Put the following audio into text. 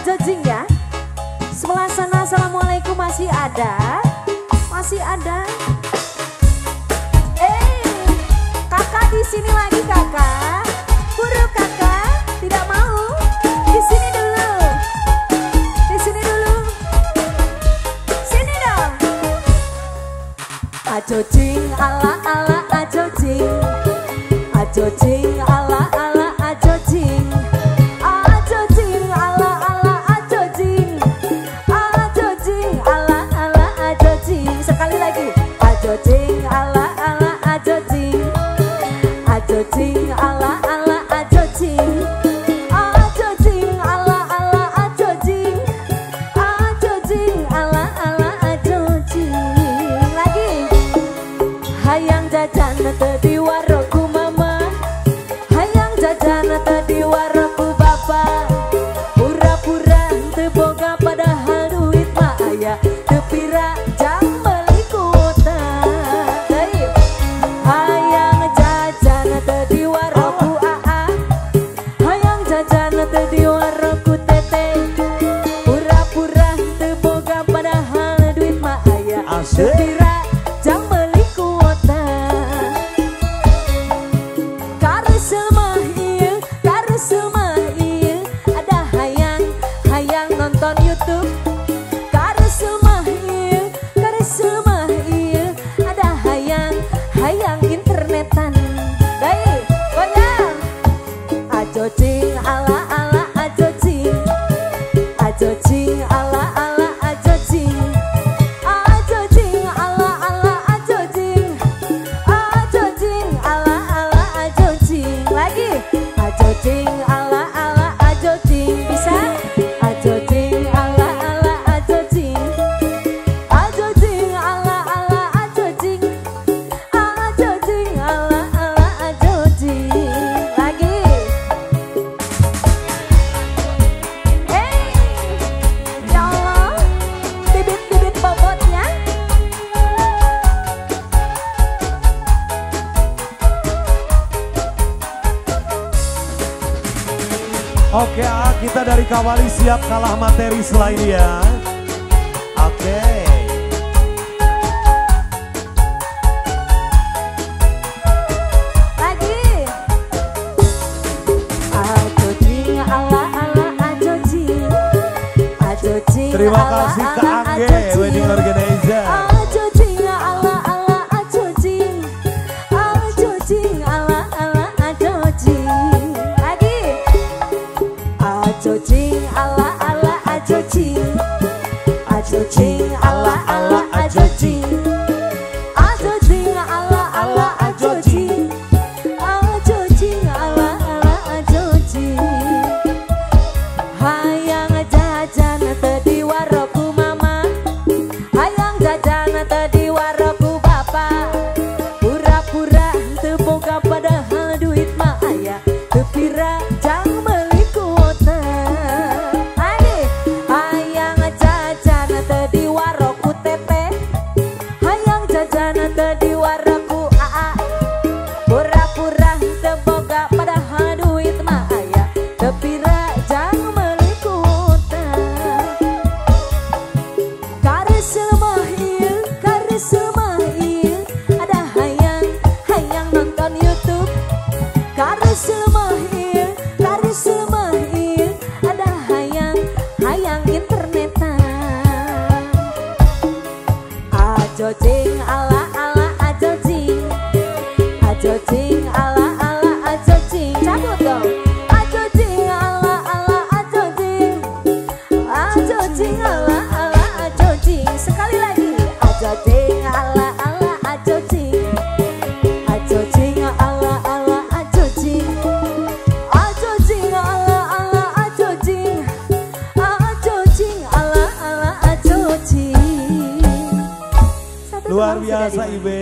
Ajojing ya. Sebelah sana assalamualaikum masih ada. Masih ada. Kakak di sini lagi kakak. Buru kakak, tidak mau. Di sini dulu. Di sini dulu. Sini dong. Ajojing ala ala ajojing. Ajojing ala ala ajojing. Ajojing ala ala ajojing. Ajojing ala ala ajojing. Sekali lagi. Ajojing ala ala ajojing. Ajojing ala ala ajojing. Ajojing ala ala ajojing. Ajojing ala ala ajojing. Lagi. Hayang jajan tadi waroku mama. Hayang jajan tadi waroku bapak. Pura-pura teu boga padahal duit mah aya. Teu pira jang meuli kuota. Hayang jajan tadi waroku aa. Hayang jajan tadi waroku tete. Pura-pura teu boga padahal duit mah aya. Teu pira jang meuli kuota. Karusel mah ieu ada hayang nonton YouTube. Karusel mah ieu ada hayang internetan. Baik, goyang. Ajojing ala ala ajojing. Ajojing ala ala ajojing. Ajojing ala ala ajojing. Ajojing ala ala ajojing. Lagi. Ajojing ala ala ajojing. Bisa? Ajojing ala ala ajojing. Ajojing ala ala ajojing. Ajojing ala ala ajojing. Lagi. Ya Allah, bibit-bibit bobotnya. Oke, kita dari Kawali siap kalah materi selain dia. Oke. Lagi. Ajojing ala ala ajojing. Ajojing Terima ala kasih Kak ala Angge, ajojing. wedding organizer. Ajojing ala ala ajojing. Ajojing ala ala ajojing. Lagi. Ajojing ala ala ajojing. Ajojing ala ala ajojing. Ajojing ala ala ajojing. Ajojing ala ala ajojing. Hayang jajan tadi waroku mama. Hayang jajan tadi waroku bapak. Pura-pura teu boga padahal duit mah aya. Teu pira jang meuli kuota. Lagi. Hayang jajan tadi waroku tete. Hayang jajan tadi waroku aa. Pura-pura teu boga padahal duit mah aya. Teu pira jang meuli kuota. Karusel mah ieu ada hayang nonton YouTube. Karusel mah ieu ada hayang internetan. Ajojing ala ala ajojing. Ajojing ala ala ajojing. Cabut dong. Ajojing ala ala ajojing. Ajojing ala ala ajojing. Sekali lagi. Ajojing ala ala ajojing. Ajojing ala ala ajojing. Ajojing ala ala ajojing. Ajojing ala ala ajojing. Satu Luar teman sudah biasa di- Ibe.